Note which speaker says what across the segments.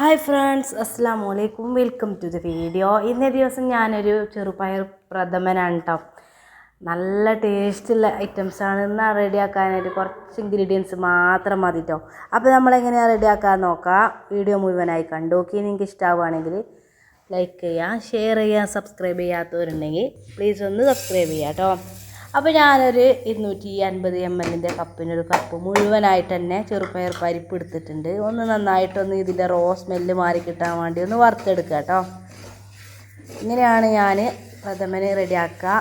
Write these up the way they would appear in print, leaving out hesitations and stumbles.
Speaker 1: Hi friends, അസ്സലാമു അലൈക്കും. Welcome to the video. ഇന്നേ ദിവസം ഞാനൊരു ചെറുപയർ പ്രഥമനാണ് കേട്ടോ. നല്ല ടേസ്റ്റുള്ള ഐറ്റംസാണ്. എന്നാൽ റെഡിയാക്കാനായിട്ട് കുറച്ച് ഇൻഗ്രീഡിയൻസ് മാത്രം മതി കേട്ടോ. അപ്പോൾ നമ്മളെങ്ങനെയാണ് റെഡിയാക്കാൻ നോക്കാം. വീഡിയോ മുഴുവനായി കണ്ടു നോക്കി. നിങ്ങൾക്ക് ഇഷ്ടമാവുകയാണെങ്കിൽ ലൈക്ക് ചെയ്യുക, ഷെയർ ചെയ്യുക. സബ്സ്ക്രൈബ് ചെയ്യാത്തവരുണ്ടെങ്കിൽ പ്ലീസ് ഒന്ന് സബ്സ്ക്രൈബ് ചെയ്യുക കേട്ടോ. അപ്പോൾ ഞാനൊരു 250 ml കപ്പിനൊരു കപ്പ് മുഴുവനായിട്ട് തന്നെ ചെറുപയർ പരിപ്പ് എടുത്തിട്ടുണ്ട്. ഒന്ന് നന്നായിട്ടൊന്ന് ഇതിൻ്റെ സ്മെല്ല് മാറി കിട്ടാൻ വേണ്ടി ഒന്ന് വറുത്തെടുക്കുക കേട്ടോ. ഇങ്ങനെയാണ് ഞാൻ പ്രഥമന് റെഡിയാക്കുക.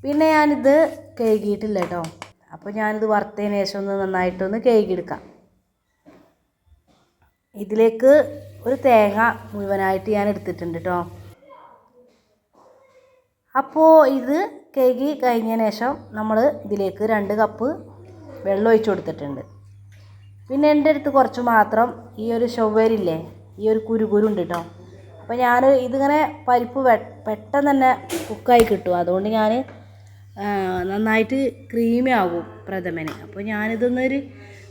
Speaker 1: പിന്നെ ഞാനിത് കഴുകിയിട്ടില്ല കേട്ടോ. അപ്പോൾ ഞാനിത് വറുത്തതിന് ശേഷം ഒന്ന് നന്നായിട്ടൊന്ന് കഴുകിയെടുക്കാം. ഇതിലേക്ക് ഒരു തേങ്ങ മുഴുവനായിട്ട് ഞാൻ എടുത്തിട്ടുണ്ട് കേട്ടോ. അപ്പോൾ ഇത് കഴുകി കഴിഞ്ഞതിന് ശേഷം നമ്മൾ ഇതിലേക്ക് 2 കപ്പ് വെള്ളം ഒഴിച്ച് കൊടുത്തിട്ടുണ്ട്. പിന്നെ എൻ്റെ അടുത്ത് കുറച്ച് മാത്രം ഈ ഒരു ചൊവ്വരില്ലേ, ഈ ഒരു കുരുണ്ട് കേട്ടോ. അപ്പോൾ ഞാൻ ഇതിങ്ങനെ പരിപ്പ് പെട്ടെന്ന് തന്നെ കുക്കായി കിട്ടും. അതുകൊണ്ട് ഞാൻ നന്നായിട്ട് ക്രീമി ആകും പ്രഥമന്. അപ്പോൾ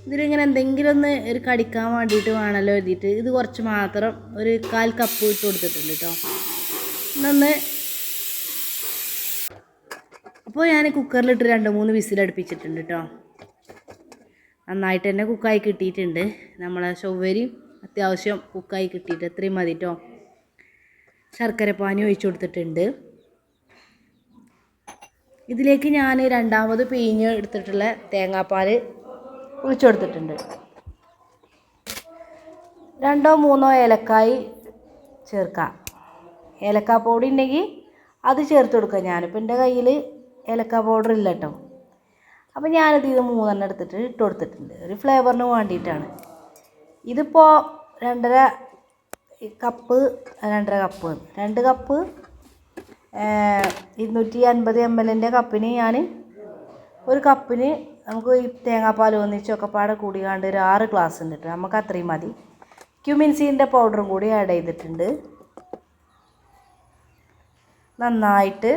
Speaker 1: ഇതിലിങ്ങനെ എന്തെങ്കിലും ഒന്ന് ഒരു കടിക്കാൻ വേണ്ടിയിട്ട് വേണമല്ലോ എഴുതിയിട്ട് ഇത് കുറച്ച് മാത്രം ഒരു 1/4 കപ്പ് ഇട്ട് കൊടുത്തിട്ടുണ്ട് കേട്ടോ. അപ്പോൾ ഞാൻ കുക്കറിലിട്ട് 2-3 വിസിലടുപ്പിച്ചിട്ടുണ്ട് കേട്ടോ. നന്നായിട്ട് തന്നെ കുക്കായി കിട്ടിയിട്ടുണ്ട്. നമ്മളെ ചൊവ്വരിയും അത്യാവശ്യം കുക്കായി കിട്ടിയിട്ട് എത്രയും മതി കേട്ടോ. ശർക്കര പാനി ഒഴിച്ചു കൊടുത്തിട്ടുണ്ട്. ഇതിലേക്ക് ഞാൻ രണ്ടാമത് പിഴിഞ്ഞ് എടുത്തിട്ടുള്ള തേങ്ങാപ്പാൽ ഒഴിച്ചു കൊടുത്തിട്ടുണ്ട്. 2-3 ഏലക്കായ് ചേർക്കാം. ഏലക്കാ പൊടി ഉണ്ടെങ്കിൽ അത് ചേർത്ത് കൊടുക്കുക. ഞാനിപ്പോൾ എൻ്റെ കയ്യിൽ ഏലക്ക പൗഡർ ഇല്ല കേട്ടോ. അപ്പോൾ ഞാനിത് 3 എടുത്തിട്ട് ഇട്ട് കൊടുത്തിട്ടുണ്ട്. ഒരു ഫ്ലേവറിന് വേണ്ടിയിട്ടാണ്. ഇതിപ്പോൾ 2 കപ്പ് 2 കപ്പ് 250 ml കപ്പിന് ഞാൻ ഒരു കപ്പിന് നമുക്ക് ഈ തേങ്ങാപ്പാൽ ഒന്നിച്ചൊക്കെ പാടെ കൂടിയാണ്ട് ഒരു 6 ഗ്ലാസ് ഉണ്ട് കേട്ടോ. നമുക്ക് അത്രയും മതി. ക്യുമിൻ സീഡിൻ്റെ പൗഡറും കൂടി ആഡ് ചെയ്തിട്ടുണ്ട്. നന്നായിട്ട്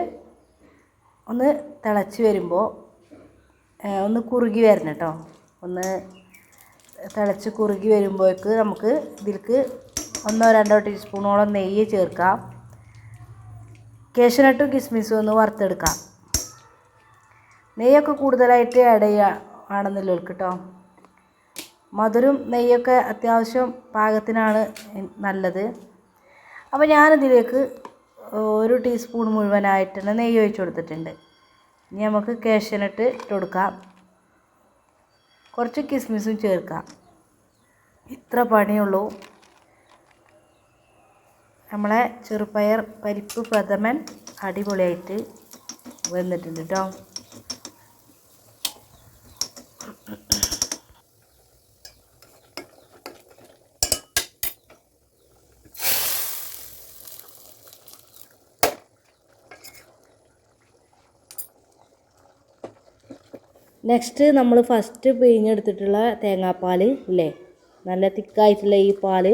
Speaker 1: ഒന്ന് തിളച്ച് വരുമ്പോൾ ഒന്ന് കുറുകി വരണം കേട്ടോ. ഒന്ന് തിളച്ച് കുറുകി വരുമ്പോഴേക്ക് നമുക്ക് ഇതിലേക്ക് 1-2 ടീസ്പൂണോളം നെയ്യ് ചേർക്കാം. കാഷ്യൂനട്ടും കിസ്മിസും ഒന്ന് വറുത്തെടുക്കാം. നെയ്യൊക്കെ കൂടുതലായിട്ട് ആഡ് ചെയ്യുകയാണെന്നല്ലോ കേട്ടോ. മധുരം നെയ്യൊക്കെ അത്യാവശ്യം പാകത്തിനാണ് നല്ലത്. അപ്പോൾ ഞാനിതിലേക്ക് 1 ടീസ്പൂൺ മുഴുവനായിട്ട് തന്നെ നെയ്യ് ഒഴിച്ച് കൊടുത്തിട്ടുണ്ട്. ഇനി നമുക്ക് കാഷ്യൂനട്ട് ഇട്ട് കൊടുക്കാം. കുറച്ച് കിസ്മിസും ചേർക്കാം. ഇത്ര പണിയുള്ളൂ. നമ്മളെ ചെറുപയർ പരിപ്പ് പ്രഥമൻ അടിപൊളിയായിട്ട് വന്നിട്ടുണ്ട് കേട്ടോ. നെക്സ്റ്റ് നമ്മൾ ഫസ്റ്റ് പിഴിഞ്ഞെടുത്തിട്ടുള്ള തേങ്ങാപ്പാൽ ഇല്ലേ, നല്ല തിക്കായിട്ടുള്ള ഈ പാൽ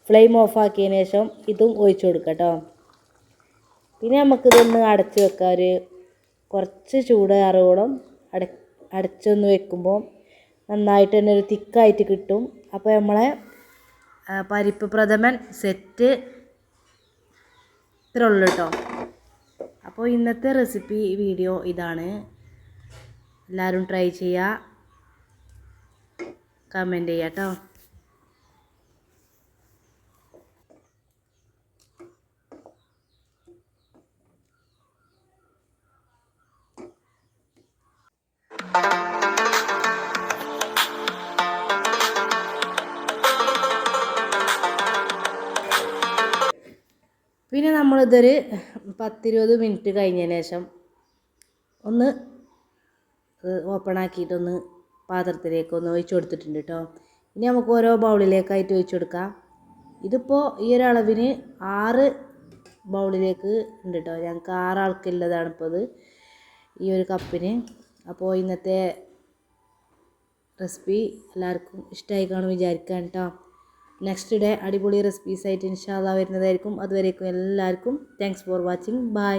Speaker 1: ഫ്ലെയിം ഓഫാക്കിയതിന് ശേഷം ഇതും ഒഴിച്ചു കൊടുക്കാം കേട്ടോ. പിന്നെ നമുക്കിതൊന്ന് അടച്ച് വെക്കാം. ഒരു കുറച്ച് ചൂടാറോളം അടച്ചൊന്ന് വെക്കുമ്പോൾ നന്നായിട്ട് തന്നെ ഒരു തിക്കായിട്ട് കിട്ടും. അപ്പോൾ നമ്മളെ പരിപ്പ് പ്രഥമൻ സെറ്റ് ഇത്രേ ഉള്ളൂ കേട്ടോ. അപ്പോൾ ഇന്നത്തെ റെസിപ്പി വീഡിയോ ഇതാണ്. എല്ലാവരും ട്രൈ ചെയ്യുക, കമൻറ്റ് ചെയ്യുക കേട്ടോ. പിന്നെ നമ്മളിതൊരു 10-20 മിനിറ്റ് കഴിഞ്ഞതിന് ശേഷം ഒന്ന് ഓപ്പൺ ആക്കിയിട്ടൊന്ന് പാത്രത്തിലേക്കൊന്ന് ഒഴിച്ചു കൊടുത്തിട്ടുണ്ട് കേട്ടോ. ഇനി നമുക്ക് ഓരോ ബൗളിലേക്കായിട്ട് ഒഴിച്ചു കൊടുക്കാം. ഇതിപ്പോൾ ഈ ഒരു അളവിന് 6 ബൗളിലേക്ക് ഉണ്ട് കേട്ടോ. ഞങ്ങൾക്ക് 6 ആൾക്കുള്ളതാണ് ഇപ്പോൾ ഇത് ഈ ഒരു കപ്പിന്. അപ്പോൾ ഇന്നത്തെ റെസിപ്പി എല്ലാവർക്കും ഇഷ്ടമായി കാണും വിചാരിക്കാം കേട്ടോ. നെക്സ്റ്റ് ഡേ അടിപൊളി റെസിപ്പീസായിട്ട് ഇൻഷാ അല്ലാഹ് വരുന്നതായിരിക്കും. അതുവരേക്കും എല്ലാവർക്കും താങ്ക്സ് ഫോർ വാച്ചിങ്. ബൈ.